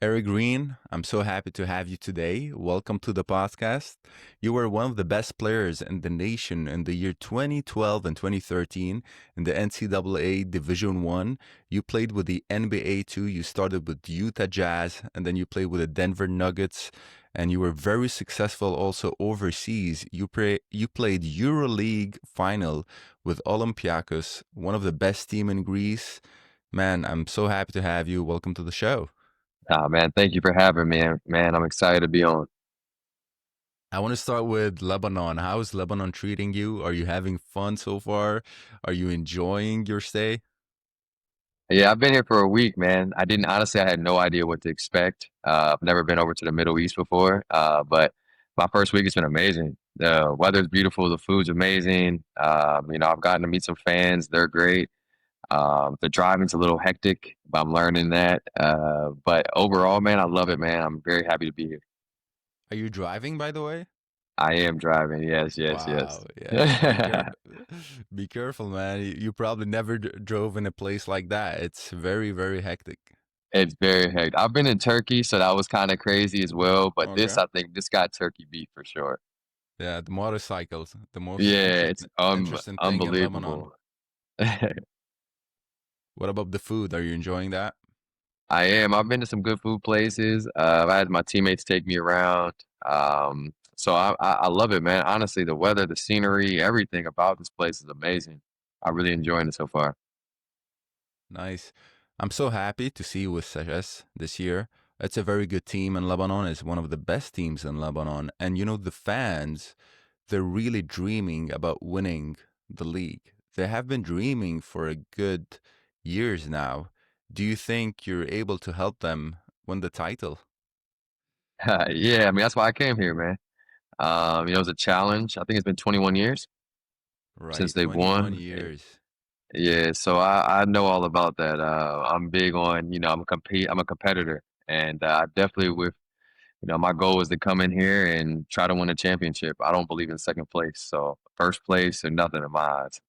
Erick Green, I'm so happy to have you today. Welcome to the podcast. You were one of the best players in the nation in the year 2012 and 2013 in the NCAA Division 1. You played with the NBA too. You started with Utah Jazz and then you played with the Denver Nuggets and you were very successful also overseas. You played EuroLeague final with Olympiakos, one of the best team in Greece. Man, I'm so happy to have you. Welcome to the show. Ah, man, thank you for having me, man. I'm excited to be on. I want to start with Lebanon. How is Lebanon treating you? Are you having fun so far? Are you enjoying your stay? Yeah, I've been here for a week, man. I didn't honestly, I had no idea what to expect. I've never been over to the Middle East before, but my first week has been amazing. The weather's beautiful, the food's amazing. I've gotten to meet some fans; they're great. The driving's a little hectic, but I'm learning that. But overall, man, I love it, man. I'm very happy to be here. Are you driving, by the way? I am driving. Yes, yes, Wow. yes. Yeah. Be careful, man. You probably never drove in a place like that. It's very, very hectic. It's very hectic. I've been in Turkey, so that was kind of crazy as well. But Okay. I think this got Turkey beat for sure. Yeah, the motorcycles, the most Yeah, it's interesting thing in Lebanon. unbelievable. What about the food? Are you enjoying that? I am. I've been to some good food places. I've had my teammates take me around. So I love it, man. Honestly, the weather, the scenery, everything about this place is amazing. I'm really enjoying it so far. Nice. I'm so happy to see you with Sagesse this year. It's a very good team in Lebanon. It's one of the best teams in Lebanon. And you know, the fans, they're really dreaming about winning the league. They have been dreaming for a good years now. Do you think you're able to help them win the title? Yeah, I mean that's why I came here, man. It was a challenge. I think it's been 21 years since Right, they 21 won. years. Yeah, so I know all about that. I'm big on, I'm a competitor, and I definitely with, my goal is to come in here and try to win a championship. I don't believe in second place, so first place or nothing in my eyes.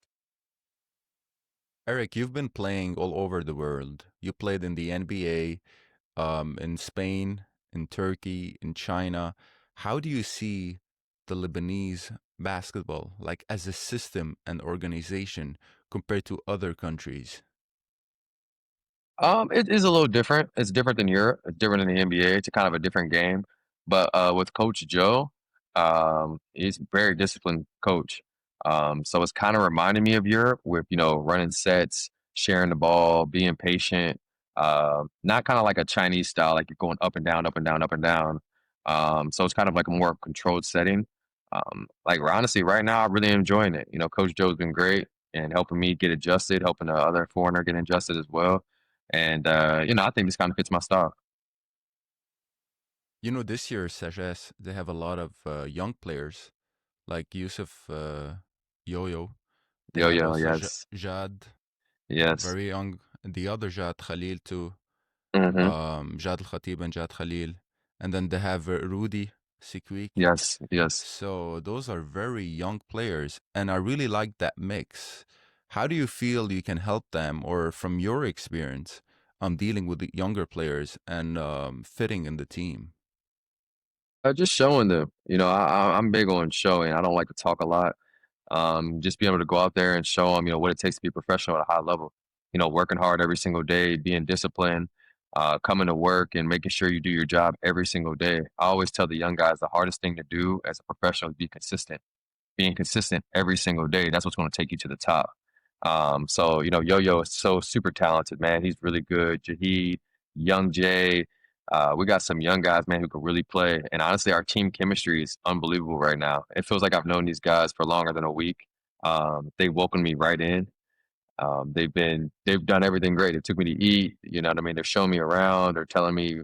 Eric, you've been playing all over the world. You played in the NBA, in Spain, in Turkey, in China. How do you see the Lebanese basketball, like as a system and organization compared to other countries? It is a little different. It's different than Europe. It's different than the NBA. It's a kind of a different game. But with Coach Joe, he's a very disciplined coach. So it's kind of reminding me of Europe with, running sets, sharing the ball, being patient. Not kind of like a Chinese style, like you're going up and down, up and down, up and down. So it's kind of like a more controlled setting. Like honestly, right now, I'm really enjoying it. Coach Joe's been great and helping me get adjusted, helping the other foreigner get adjusted as well. And I think this kind of fits my style. You know, this year, Sagesse, they have a lot of young players like Yusuf Yo-Yo. They Yo, have yo, also yes, Jad, yes. very young. The other Jad Khalil too. Hmm. Jad Al Khatib and Jad Khalil. And then they have Rudy Sikwick. Yes, yes. So those are very young players, and I really like that mix. How do you feel you can help them, or from your experience, dealing with the younger players and fitting in the team? Just showing them. I'm big on showing. I don't like to talk a lot. Just being able to go out there and show them, what it takes to be a professional at a high level. Working hard every single day, being disciplined, coming to work and making sure you do your job every single day. I always tell the young guys the hardest thing to do as a professional is be consistent. Being consistent every single day, that's what's going to take you to the top. So Yo-Yo is so super talented, man. He's really good. Jaheed, Young Jay, we got some young guys, man, who can really play. And honestly, our team chemistry is unbelievable right now. It feels like I've known these guys for longer than a week. They welcomed me right in. They've done everything great. They took me to eat, you know what I mean? They're showing me around. They're telling me,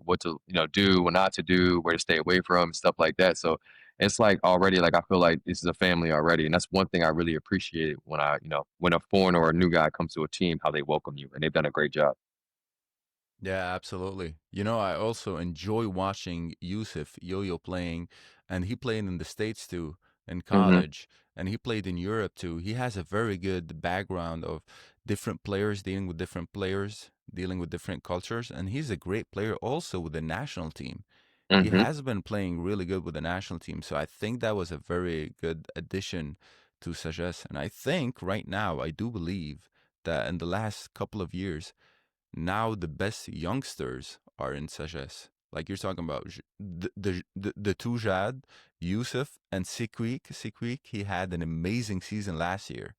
what to, do, what not to do, where to stay away from, stuff like that. So it's like already, like I feel like this is a family already, and that's one thing I really appreciate when when a foreigner or a new guy comes to a team, how they welcome you, and they've done a great job. Yeah, absolutely. You know, I also enjoy watching Yusuf Yo-Yo playing, and he played in the States too. in Hmm. college, and he played in Europe too. He has a very good background of different players dealing with different players, dealing with different cultures, and he's a great player also with the national team. He Hmm. has been playing really good with the national team, so I think that was a very good addition to Sagesse. And I think right now, I do believe that in the last couple of years, now the best youngsters are in Sagesse. Like you're talking about the two Jad, Yusuf, and Sikweek. Sikweek, he had an amazing season last year.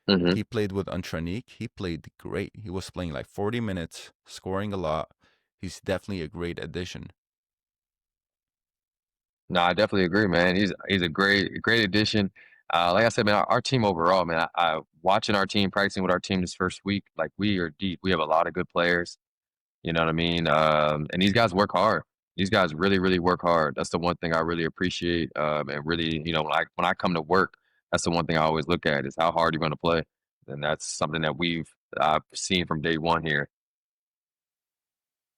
Hmm. He played with Antranik. He played great. He was playing like 40 minutes, scoring a lot. He's definitely a great addition. No, I definitely agree, man. He's a great addition. Like I said, man, our team overall, man. I watching our team, practicing with our team this first week. Like we are deep. We have a lot of good players. You know what I mean? And these guys work hard. These guys really work hard. That's the one thing I really appreciate. And really, when I come to work, that's the one thing I always look at is how hard you're going to play. And that's something that I've seen from day one here.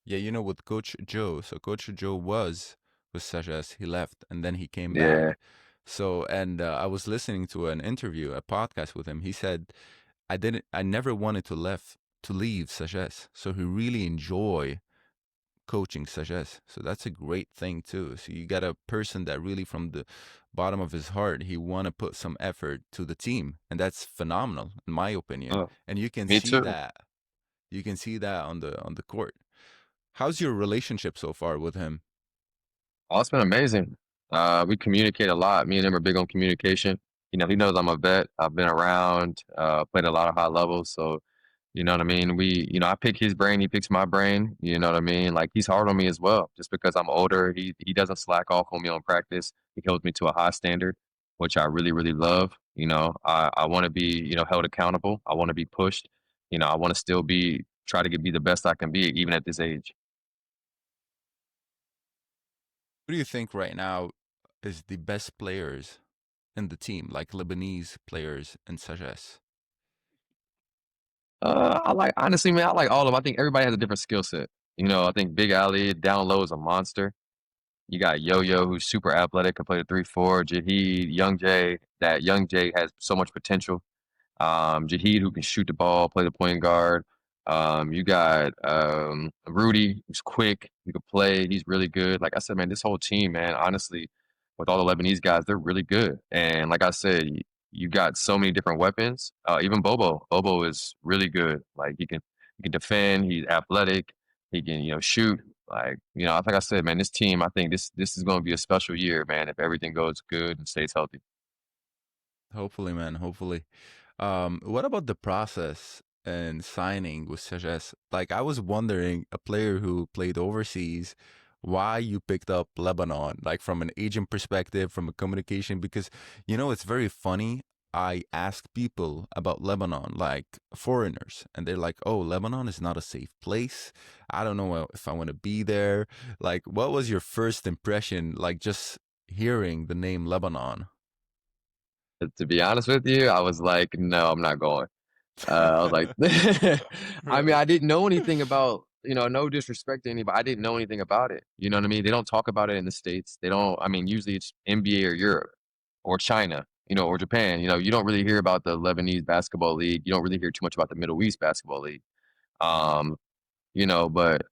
Yeah, with Coach Joe. So Coach Joe was with Sagesse. He left and then he came Yeah. back. So, and I was listening to an interview, a podcast with him. He said, I never wanted to leave Sagesse. So he really enjoy coaching Sagesse. So that's a great thing too. So you got a person that really from the bottom of his heart, he want to put some effort to the team. And that's phenomenal in my opinion. Oh, And you can me see too. that. You can see that on the court. How's your relationship so far with him? Oh, it's been amazing. We communicate a lot. Me and him are big on communication. He knows I'm a vet. I've been around, played a lot of high levels. So, you know what I mean? I pick his brain, he picks my brain. You know what I mean? Like he's hard on me as well. Just because I'm older, he doesn't slack off on me on practice. He holds me to a high standard, which I really love. I want to be, held accountable. I want to be pushed. I want to still try to be the best I can be, even at this age. Who do you think right now is the best players in the team, like Lebanese players in Sagesse? I like honestly, man, I like all of them. I think everybody has a different skill set. I think Big Ali down low is a monster. You got Yo Yo, who's super athletic, can play the 3-4. Jaheed, Young Jay. That Young Jay has so much potential. Jaheed, who can shoot the ball, play the point guard. You got Rudy, who's quick, he can play. He's really good. Like I said, man, this whole team, man, honestly, with all the Lebanese guys, they're really good. And like I said, you got so many different weapons. Even Bobo, Bobo is really good. Like he can defend. He's athletic. He can shoot. Like I said, man, this team, I think this is going to be a special year, man. If everything goes good and stays healthy. Hopefully, man. Hopefully. What about the process and signing with Sagesse? Like, I was wondering, a player who played overseas, why you picked up Lebanon, like from an agent perspective, from a communication, because it's very funny. I ask people about Lebanon, like foreigners, and they're like, "Oh, Lebanon is not a safe place. I don't know if I want to be there." Like, what was your first impression, like just hearing the name Lebanon? To be honest with you, I was like, no, I'm not going. I was like, I mean, Right. I didn't know anything about, no disrespect to anybody. I didn't know anything about it. You know what I mean? They don't talk about it in the States. They don't, I mean, usually it's NBA or Europe or China, or Japan. You don't really hear about the Lebanese basketball league. You don't really hear too much about the Middle East basketball league. Um, but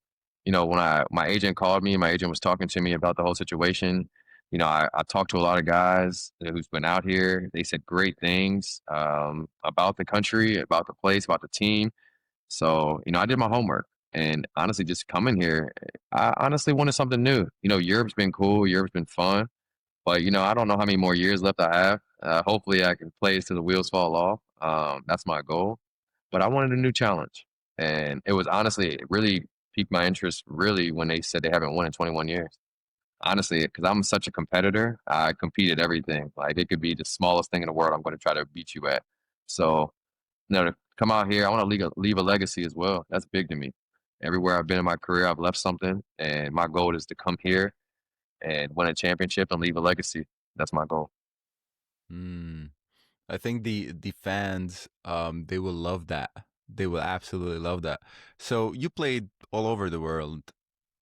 when my agent called me, my agent was talking to me about the whole situation. I talked to a lot of guys who's been out here. They said great things about the country, about the place, about the team. So, I did my homework. And honestly, just coming here, I honestly wanted something new. Europe's been cool. Europe's been fun. But, I don't know how many more years left I have. Hopefully, I can play till the wheels fall off. That's my goal. But I wanted a new challenge. And it was honestly, it really piqued my interest really when they said they haven't won in 21 years. Honestly, because I'm such a competitor, I compete at everything. Like it could be the smallest thing in the world, I'm going to try to beat you at. So, to come out here, I want to leave a legacy as well. That's big to me. Everywhere I've been in my career, I've left something, and my goal is to come here and win a championship and leave a legacy. That's my goal. Mm. I think the fans they will love that. They will absolutely love that. So you played all over the world.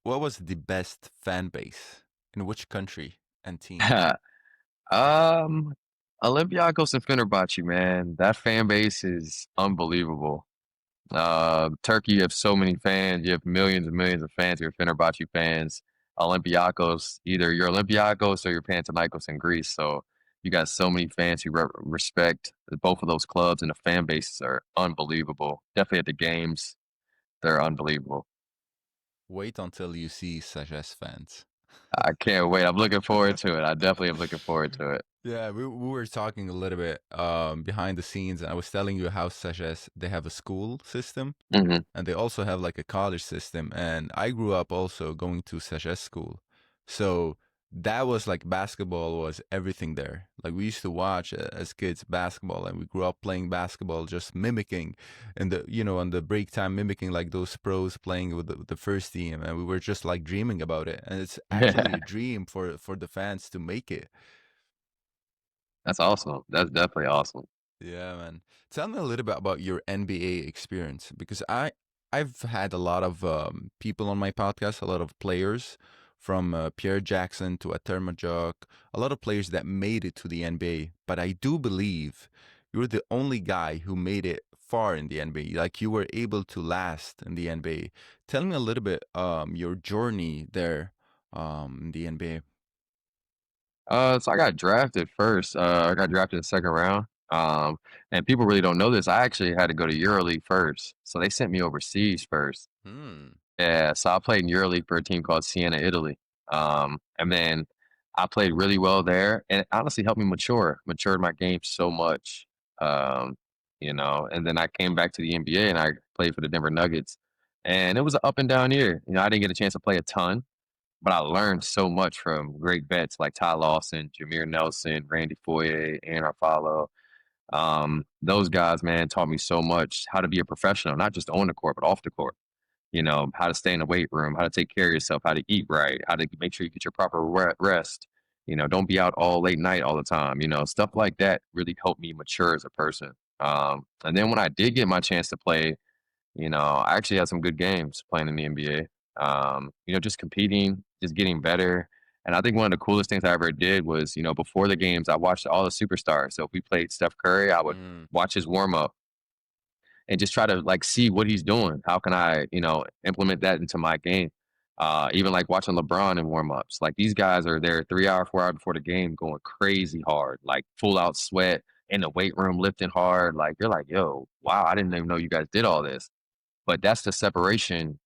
What was the best fan base? In which country and team? Um, Olympiakos and Fenerbahce, man, that fan base is unbelievable. Turkey, you have so many fans. You have millions and millions of fans. You're Fenerbahce fans. Olympiakos, either you're Olympiakos or you're Panathinaikos in Greece. So you got so many fans who respect both of those clubs, and the fan bases are unbelievable. Definitely at the games, they're unbelievable. Wait until you see Sagesse fans. I can't wait. I'm looking forward to it. I definitely am looking forward to it. Yeah, we were talking a little bit behind the scenes, and I was telling you how Sagesse, they have a school system, Hmm. and they also have like a college system. And I grew up also going to Sagesse school. So that was like basketball was everything there. Like we used to watch as kids basketball, and we grew up playing basketball, just mimicking and on the break time, mimicking like those pros playing with the first team. And we were just like dreaming about it. And it's actually a dream for the fans to make it. That's awesome. That's definitely awesome. Yeah, man. Tell me a little bit about your NBA experience because I've had a lot of people on my podcast, a lot of players from Pierre Jackson to Atermajok, a lot of players that made it to the NBA. But I do believe you're the only guy who made it far in the NBA. Like you were able to last in the NBA. Tell me a little bit your journey there in the NBA. So I got drafted first. I got drafted in the second round. And people really don't know this. I actually had to go to EuroLeague first, so they sent me overseas first. Hmm. Yeah, so I played in EuroLeague for a team called Siena, Italy. And then I played really well there, and it honestly helped me matured my game so much. Um, and then I came back to the NBA and I played for the Denver Nuggets, and it was an up and down year. I didn't get a chance to play a ton, but I learned so much from great vets like Ty Lawson, Jameer Nelson, Randy Foye, Aaron Arfalo. Those guys, man, taught me so much how to be a professional, not just on the court, but off the court. How to stay in the weight room, how to take care of yourself, how to eat right, how to make sure you get your proper rest. Don't be out all late night all the time. Stuff like that really helped me mature as a person. And then when I did get my chance to play, I actually had some good games playing in the NBA. Just competing, just getting better. And I think one of the coolest things I ever did was, before the games, I watched all the superstars. So if we played Steph Curry, I would Mm. watch his warm up and just try to like see what he's doing. How can I, implement that into my game? Even like watching LeBron in warm ups. Like these guys are there 3 hour, 4 hour before the game going crazy hard, like full out sweat in the weight room, lifting hard. Like you're like, yo, wow, I didn't even know you guys did all this. But that's the separation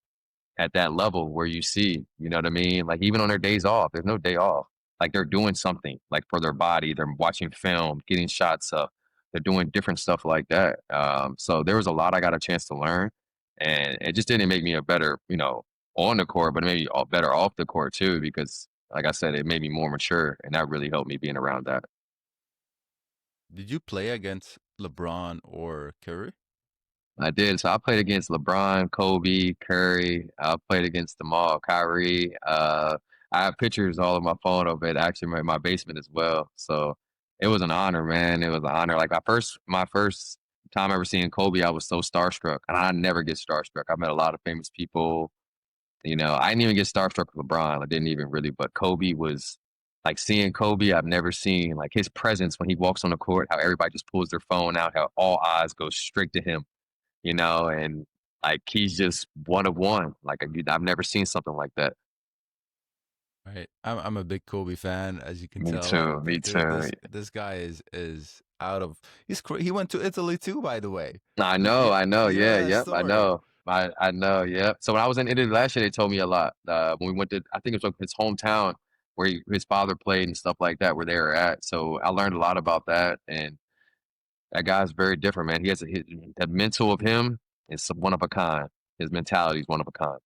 at that level where you see, you know what I mean? Like even on their days off, there's no day off. Like they're doing something like for their body. They're watching film, getting shots up. They're doing different stuff like that. So there was a lot I got a chance to learn, and it just didn't make me a better, on the court, but maybe better off the court too, because like I said, it made me more mature, and that really helped me being around that. Did you play against LeBron or Curry? I did. So I played against LeBron, Kobe, Curry. I played against them all, Kyrie. I have pictures all on my phone of it, actually in my basement as well. So it was an honor, man. It was an honor. Like my first time ever seeing Kobe, I was so starstruck, and I never get starstruck. I met a lot of famous people. I didn't even get starstruck with LeBron. I didn't even really, but Kobe was like seeing Kobe. I've never seen like his presence when he walks on the court. How everybody just pulls their phone out. How all eyes go straight to him, and like he's just one of one. Like I've never seen something like that. Right. I'm a big Kobe fan, as you can Me tell. too. Me too. This guy is out of he went to Italy too, by the way. I Did know. you I know. did you know Yeah. that Yep. I story? know. I know. Yep. So when I was in Italy last year, they told me a lot. When we went to, I think it was like his hometown where his father played and stuff like that, where they were at. So I learned a lot about that, and that guy's very different, man. He has the mental of him is one of a kind. His mentality is one of a kind.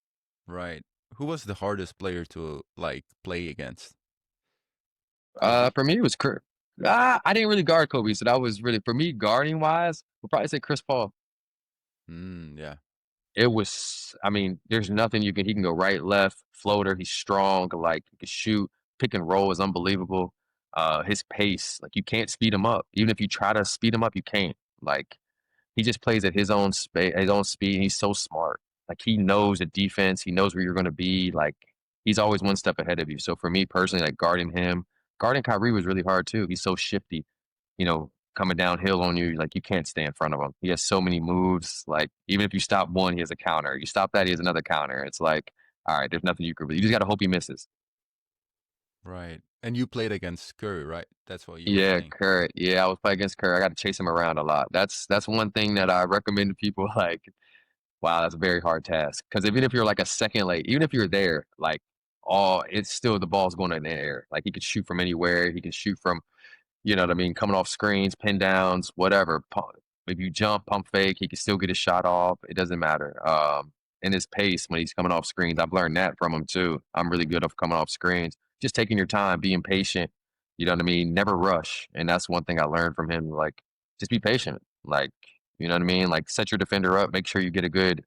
Right. Who was the hardest player to like play against? Kobe? For me, it was Kurt. I didn't really guard Kobe, so that was really for me guarding wise. We'll probably say Chris Paul. Yeah. It was, I mean, there's nothing you can. He can go right, left, floater. He's strong. Like he can shoot. Pick and roll is unbelievable. His pace, like you can't speed him up. Even if you try to speed him up, you can't. Like he just plays at his own space, his own speed. And he's so smart. Like he knows the defense. He knows where you're going to be. Like he's always one step ahead of you. So for me personally, like guarding him guarding Kyrie was really hard too. He's so shifty, coming downhill on you, like you can't stay in front of him. He has so many moves. Like even if you stop one, he has a counter. You stop that, he has another counter. It's like, all right, there's nothing you can really. You just got to hope he misses. Right. And you played against Curry, right? That's what you were Yeah, saying. Curry. Yeah, I was playing against Curry. I got to chase him around a lot. That's one thing that I recommend to people. Like, wow, that's a very hard task. Because even if you're like a second late, even if you're there, like, all it's still the ball's going in the air. Like he can shoot from anywhere. He can shoot from what I mean? Coming off screens, pin downs, whatever. If you jump, pump fake, he can still get his shot off. It doesn't matter. And his pace when he's coming off screens, I've learned that from him too. I'm really good at coming off screens. Just taking your time, being patient. You know what I mean? Never rush. And that's one thing I learned from him. Like, just be patient. Like, you know what I mean? Like, set your defender up. Make sure you get a good,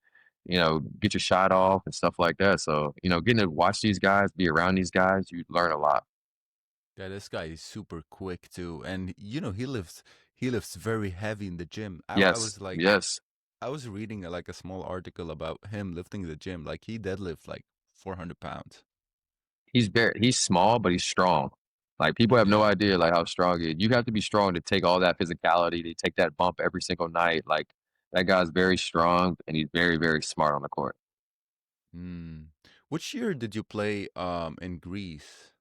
get your shot off and stuff like that. So, getting to watch these guys, be around these guys, you learn a lot. Yeah, this guy is super quick too, and he lifts very heavy in the gym. I Yes. was like, Yes. I was reading like a small article about him lifting the gym. Like he deadlifts like 400 pounds. He's small, but he's strong. Like people have no Yeah. idea like how strong he is. You have to be strong to take all that physicality, to take that bump every single night. Like that guy's very strong and he's very, very smart on the court. Hmm. Which year did you play in Greece?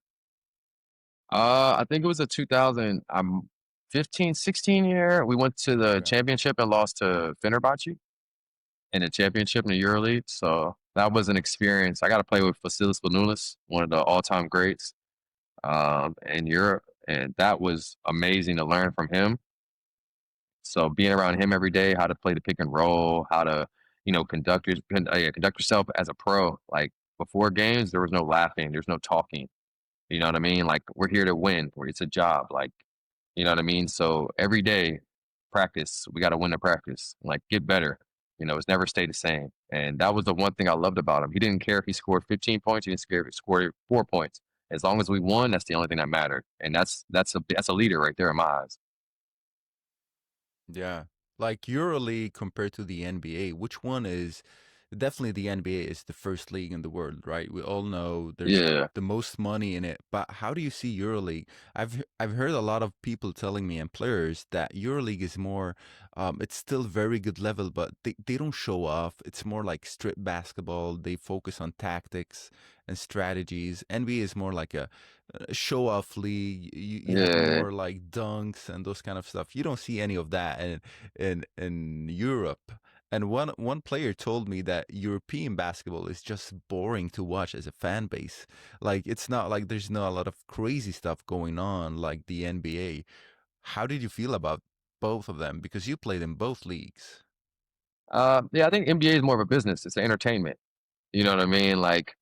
I think it was a 2000 15, 16 year. We went to the Okay. championship and lost to Fenerbahce in the championship in the Euroleague. So that was an experience. I got to play with Vasilis Vanoulis, one of the all-time greats in Europe, and that was amazing to learn from him. So being around him every day, how to play the pick and roll, how to, conduct yourself as a pro. Like before games, there was no laughing, there's no talking. You know what I mean? Like we're here to win. It's a job. Like, you know what I mean? So every day, practice. We got to win the practice. Like get better. It's never stay the same. And that was the one thing I loved about him. He didn't care if he scored 15 points. He didn't care if he scored 4 points. As long as we won, that's the only thing that mattered. And that's a leader right there in my eyes. Yeah. Like EuroLeague compared to the NBA, which one is definitely the NBA is the first league in the world, right? We all know there's Yeah. the most money in it, but how do you see EuroLeague? I've heard a lot of people telling me and players that EuroLeague is more it's still very good level, but they don't show off. It's more like strip basketball. They focus on tactics and strategies. NBA is more like a show off league. You have Yeah. more like dunks and those kind of stuff. You don't see any of that in Europe. And one player told me that European basketball is just boring to watch as a fan base. Like it's not like there's not a lot of crazy stuff going on like the NBA. How did you feel about both of them? Because you played in both leagues. Yeah, I think NBA is more of a business. It's an entertainment. You know what I mean? Like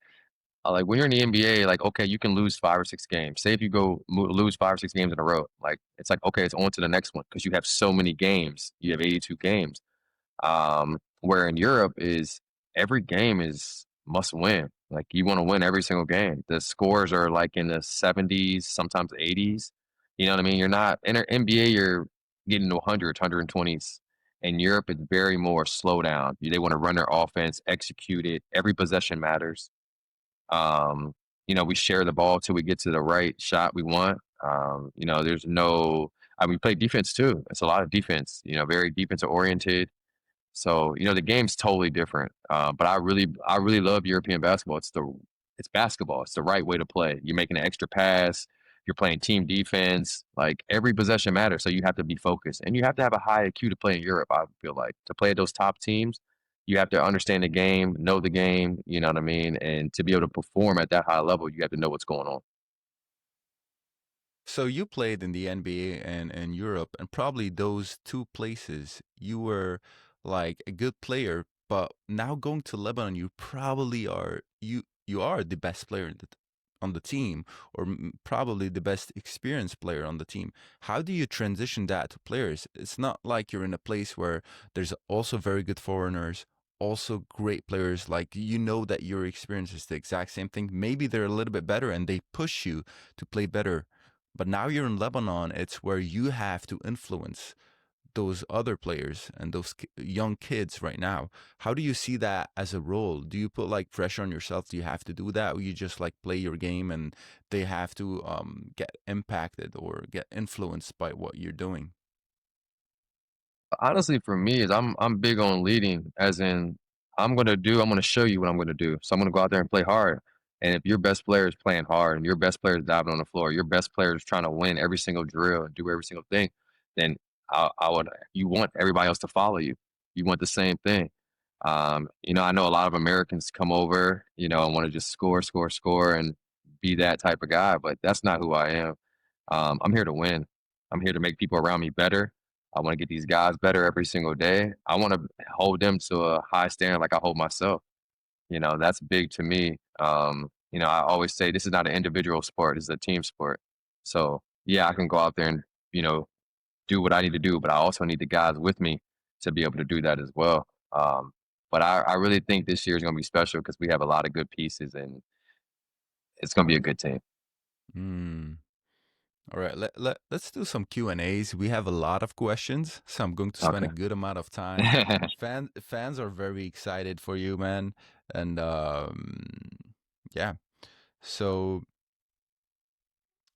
when you're in the NBA, like okay, you can lose 5 or 6 games. Say if you lose 5 or 6 games in a row, like it's like okay, it's on to the next one because you have so many games. You have 82 games. Where in Europe is every game is must win. Like you want to win every single game. The scores are like in the 70s, sometimes 80s. You know what I mean? You're not in NBA. You're getting to 100s, 120s. In Europe, it's very more slow down. They want to run their offense, execute it. Every possession matters. Um, we share the ball till we get to the right shot we want. There's no. We play defense too. It's a lot of defense. Very defensive oriented. So the game's totally different. But I really love European basketball. It's basketball. It's the right way to play. You're making an extra pass. You're playing team defense. Like every possession matters. So you have to be focused, and you have to have a high IQ to play in Europe. I feel like to play at those top teams, you have to understand the game, know the game. You know what I mean, and to be able to perform at that high level, you have to know what's going on. So you played in the NBA and in Europe, and probably those two places you were like a good player. But now going to Lebanon, you probably you are the best player on the team, or probably the best experienced player on the team. How do you transition that to players? It's not like you're in a place where there's also very good foreigners, also great players. Like you know that your experience is the exact same thing. Maybe they're a little bit better, and they push you to play better, but now you're in Lebanon, it's where you have to influence those other players and those young kids right now. How do you see that as a role? Do you put like pressure on yourself? Do you have to do that, or you just like play your game and they have to get impacted or get influenced by what you're doing? Honestly, for me, is I'm big on leading, as in I'm gonna show you what I'm gonna do. So I'm gonna go out there and play hard. And if your best player is playing hard and your best player is diving on the floor, your best player is trying to win every single drill and do every single thing, then I would you want everybody else to follow you. You want the same thing. I know a lot of Americans come over, and want to just score, score, score, and be that type of guy, but that's not who I am. I'm here to win. I'm here to make people around me better. I want to get these guys better every single day. I want to hold them to a high standard like I hold myself. That's big to me. I always say this is not an individual sport, it's a team sport. So, yeah, I can go out there and, you know, do what I need to do, but I also need the guys with me to be able to do that as well. But I really think this year is going to be special because we have a lot of good pieces and it's going to be a good team. Mm. All right, let's do some Q&As. We have a lot of questions, so I'm going to spend a Okay. good amount of time. Fans are very excited for you, man. And yeah. So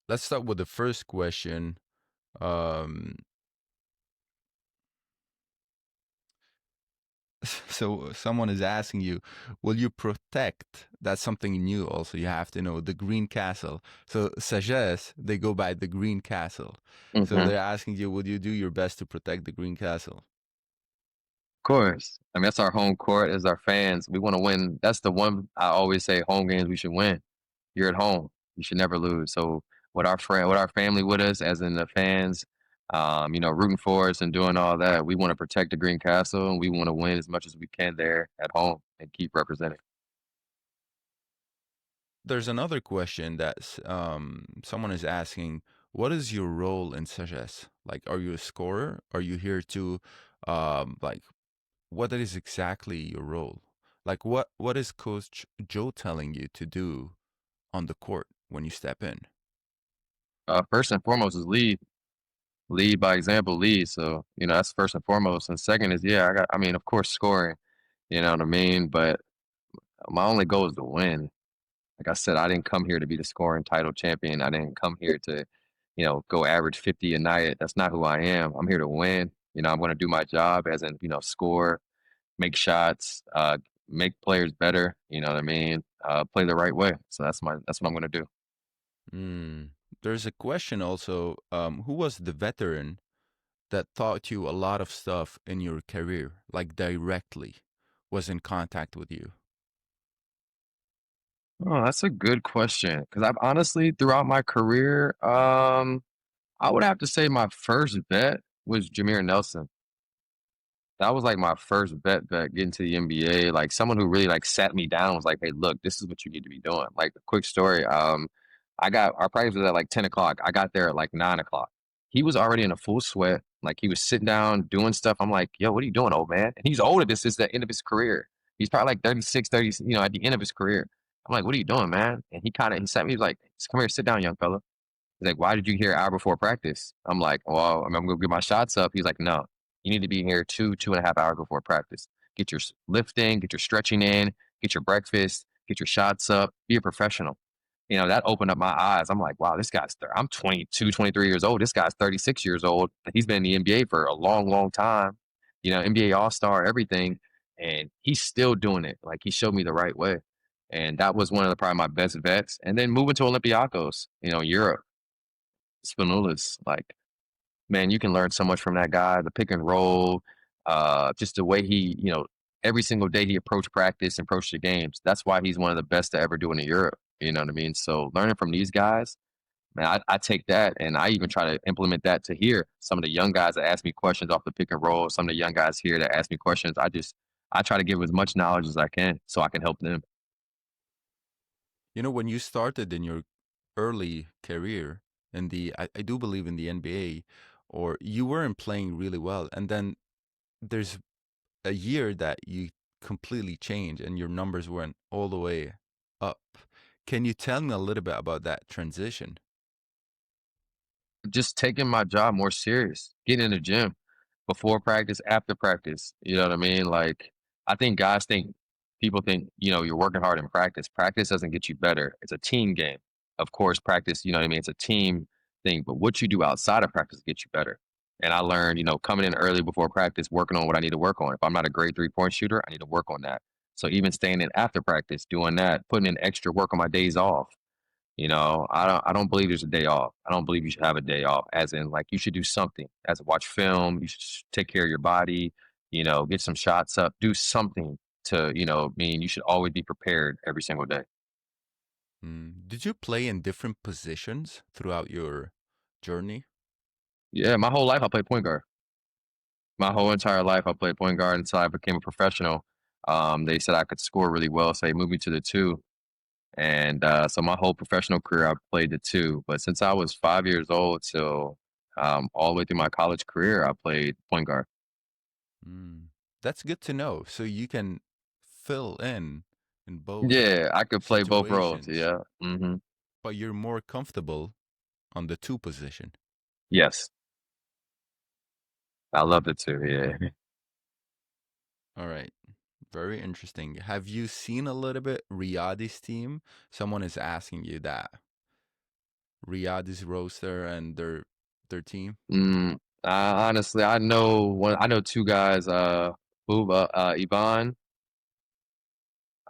let's start with the first question. Um, so someone is asking you, will you protect? That's something new. Also, you have to know the Green Castle. So Sagesse, they go by the Green Castle. So hmm they're asking you, will you do your best to protect the Green Castle? Course. I mean, that's our home court as our fans. We want to win. That's the one I always say home games we should win. You're at home. You should never lose. So with our family with us, as in the fans, rooting for us and doing all that, we want to protect the Green Castle and we want to win as much as we can there at home and keep representing. There's another question that someone is asking, what is your role in Sagesse? Like, are you a scorer? Are you here to, like, what is exactly your role? Like, what is Coach Joe telling you to do on the court when you step in? First and foremost is lead by example, lead. So that's first and foremost. And second is of course scoring. You know what I mean? But my only goal is to win. Like I said, I didn't come here to be the scoring title champion. I didn't come here to, go average 50 a night. That's not who I am. I'm here to win. I'm going to do my job as in, score, make shots, make players better. You know what I mean? Play the right way. So that's what I'm going to do. Mm. There's a question also, who was the veteran that taught you a lot of stuff in your career, like directly, was in contact with you? Oh, that's a good question. Because I've honestly, throughout my career, I would have to say my first bet was Jameer Nelson. That was like my first bet getting to the NBA. Like someone who really like sat me down was like, "Hey, look, this is what you need to be doing." Like a quick story. I got our practice was at like 10 o'clock. I got there at like 9 o'clock. He was already in a full sweat. Like he was sitting down doing stuff. I'm like, "Yo, what are you doing, old man?" And he's older. This is the end of his career. He's probably like 36, 30. At the end of his career. I'm like, "What are you doing, man?" And he sat me. He was like, "Come here, sit down, young fella." He's like, "Why did you here an hour before practice?" I'm like, "Well, I'm gonna get my shots up." He's like, "No, you need to be here 2.5 hours before practice. Get your lifting, get your stretching in, get your breakfast, get your shots up, be a professional." That opened up my eyes. I'm like, wow, I'm 22, 23 years old. This guy's 36 years old. He's been in the NBA for a long, long time, NBA All-Star, everything. And he's still doing it. Like he showed me the right way. And that was one of probably my best bets. And then moving to Olympiakos, Europe, Spanulis, like, man, you can learn so much from that guy. The pick and roll, just the way he, every single day he approached practice, approached the games. That's why he's one of the best to ever do it in Europe. You know what I mean? So learning from these guys, man, I take that and I even try to implement that to here. Some of the young guys that ask me questions off the pick and roll, some of the young guys here that ask me questions, I try to give as much knowledge as I can so I can help them. You know, when you started in your early career in I do believe in the NBA, or you weren't playing really well, and then there's a year that you completely changed and your numbers went all the way up. Can you tell me a little bit about that transition? Just taking my job more serious, getting in the gym. before practice, after practice. You know what I mean? Like, I think people think, you're working hard in practice. Practice doesn't get you better. It's a team game. Of course, practice, you know what I mean? It's a team thing, but what you do outside of practice gets you better. And I learned, coming in early before practice, working on what I need to work on. If I'm not a great 3-point shooter, I need to work on that. So even staying in after practice, doing that, putting in extra work on my days off. I don't believe there's a day off. I don't believe you should have a day off, as in like you should do something. As in watch film, you should take care of your body, get some shots up, do something to, mean you should always be prepared every single day. Did you play in different positions throughout your journey? Yeah, my whole life I played point guard. My whole entire life I played point guard until I became a professional. They said I could score really well, so they moved me to the two. And so my whole professional career, I played the two. But since I was 5 years old till all the way through my college career, I played point guard. Mm. That's good to know. So you can fill in both Yeah, I could play both roles. situations, Yeah. but you're more comfortable on the two position. Yes, I loved it too. Yeah. All right. Very interesting. Have you seen a little bit Riyadi's team? Someone is asking you that. Riyadi's roster and their team. Honestly, I know one. I know two guys. Buba, Ivan.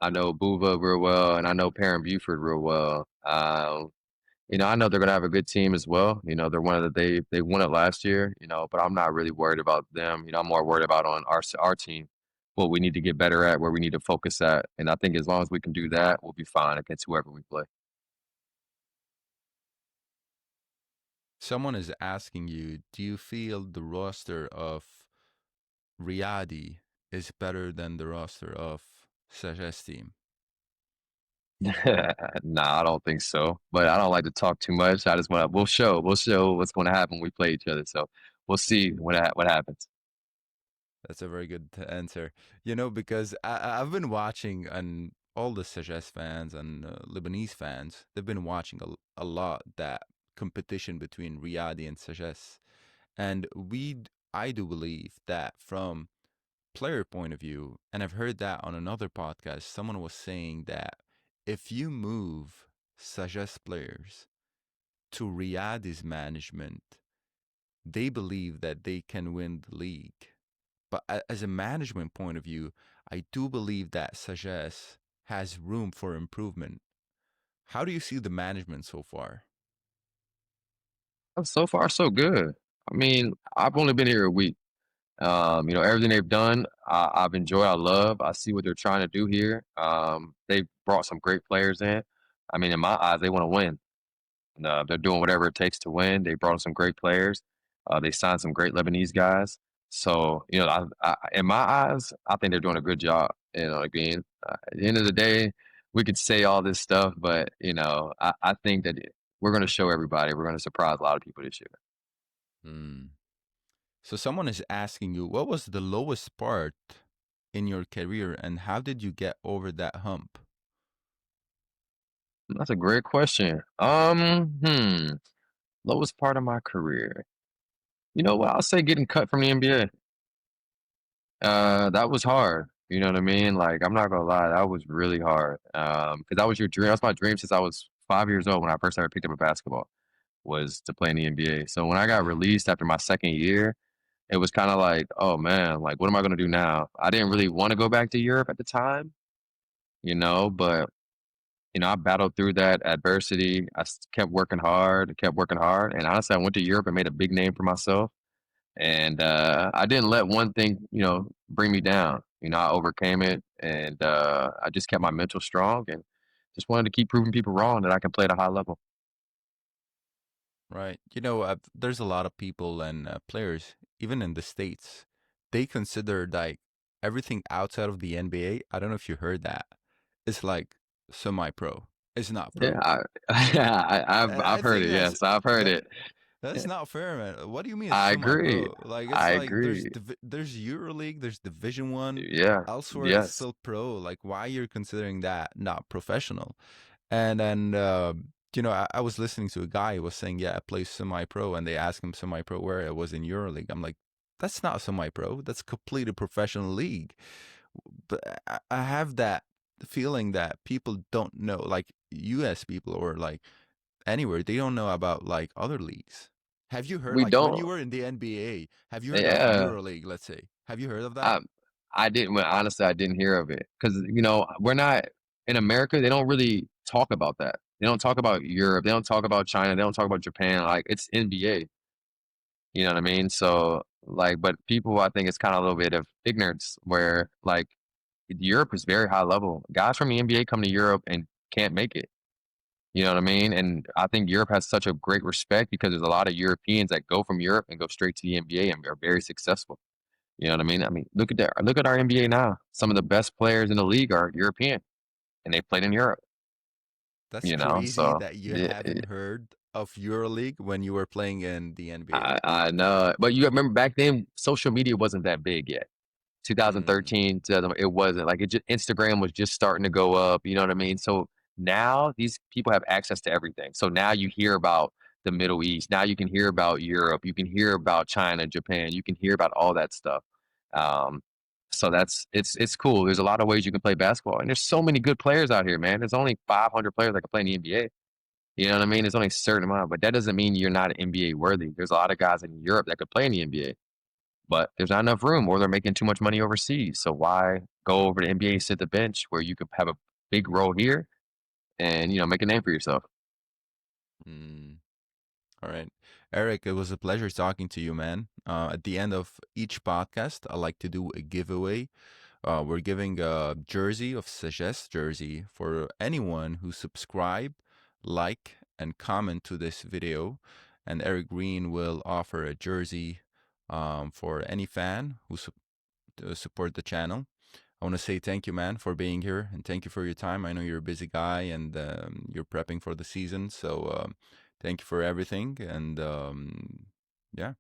I know Buva real well, and I know Perrin Buford real well. I know they're gonna have a good team as well. They're one of they won it last year. But I'm not really worried about them. I'm more worried about on our team, what we need to get better at, where we need to focus at, and I think as long as we can do that, we'll be fine against whoever we play. Someone is asking you, do you feel the roster of Riyadi is better than the roster of Sagesse team? Nah, I don't think so. But I don't like to talk too much. I just want to. We'll show what's going to happen when we play each other. So we'll see what happens. That's a very good answer. Because I've been watching, and all the Sagesse fans and Lebanese fans, they've been watching a lot that competition between Riyadi and Sagesse. And I do believe that from player point of view, and I've heard that on another podcast, someone was saying that if you move Sagesse players to Riyadi's management, they believe that they can win the league. But as a management point of view, I do believe that Sagesse has room for improvement. How do you see the management so far? So far, so good. I mean, I've only been here a week. Everything they've done, I've enjoyed. I love. I see what they're trying to do here. They've brought some great players in. I mean, in my eyes, they want to win. They're doing whatever it takes to win. They brought in some great players. They signed some great Lebanese guys. So, in my eyes, I think they're doing a good job. Again, at the end of the day, we could say all this stuff, but I think that we're going to show everybody. We're going to surprise a lot of people this year. Hmm. So someone is asking you, what was the lowest part in your career and how did you get over that hump? That's a great question. Lowest part of my career. You know what? I'll say getting cut from the NBA. That was hard. You know what I mean? Like, I'm not gonna lie, that was really hard. Because that was your dream. That's my dream since I was 5 years old when I first ever picked up a basketball, was to play in the NBA. So when I got Yeah. released after my second year, it was kind of like, oh man, like what am I gonna do now? I didn't really want to go back to Europe at the time, but I battled through that adversity. Kept working hard, and honestly, I went to Europe and made a big name for myself. And I didn't let one thing, bring me down. I overcame it, and I just kept my mental strong, and just wanted to keep proving people wrong that I can play at a high level. Right. There's a lot of people and players, even in the States, they consider like everything outside of the NBA. I don't know if you heard that. It's like semi-pro. It's not Yeah, pro. I've I heard think it. Yes, I've heard that it. that's not fair, man. What do you mean it's I agree. semi-pro? Like it's I like agree. there's EuroLeague, there's Division One, Yeah. elsewhere it's Yes. still pro. Like why you're considering that not professional? And then I was listening to a guy who was saying, yeah, I play semi-pro, and they asked him semi-pro where it was in EuroLeague. I'm like, that's not semi-pro. That's completely professional league. But I have that feeling that people don't know, like U.S. people or like anywhere, they don't know about like other leagues. Have you heard We like when don't. you were in the NBA? Have you heard of Yeah, Euroleague? Let's say. Have you heard of that? I I didn't. Well, honestly, I didn't hear of it because we're not in America. They don't really talk about that. They don't talk about Europe. They don't talk about China. They don't talk about Japan. Like it's NBA. You know what I mean? So like, but people, I think it's kind of a little bit of ignorance where like Europe is very high level. Guys from the NBA come to Europe and can't make it. You know what I mean? And I think Europe has such a great respect because there's a lot of Europeans that go from Europe and go straight to the NBA and are very successful. You know what I mean? I mean, look at that. Look at our NBA now. Some of the best players in the league are European, and they played in Europe. That's You know, crazy so that you yeah, haven't heard of EuroLeague when you were playing in the NBA. I know. But you remember back then, social media wasn't that big yet. Mm, 2013, it wasn't like it. Just Instagram was just starting to go up. You know what I mean? So now these people have access to everything. So now you hear about the Middle East. Now you can hear about Europe. You can hear about China, Japan. You can hear about all that stuff. Um, so it's cool. There's a lot of ways you can play basketball, and there's so many good players out here, man. There's only 500 players that can play in the NBA. You know what I mean? There's only a certain amount, but that doesn't mean you're not NBA worthy. There's a lot of guys in Europe that could play in the NBA, but there's not enough room, or they're making too much money overseas. So why go over to NBA, sit the bench where you could have a big role here and make a name for yourself? mm. All right. Eric, it was a pleasure talking to you, man. At the end of each podcast, I like to do a giveaway. We're giving a jersey of Sagesse jersey for anyone who subscribe, like, and comment to this video. And Erick Green will offer a jersey for any fan who support the channel. I want to say thank you, man, for being here, and thank you for your time. I know you're a busy guy and you're prepping for the season, so thank you for everything. And yeah.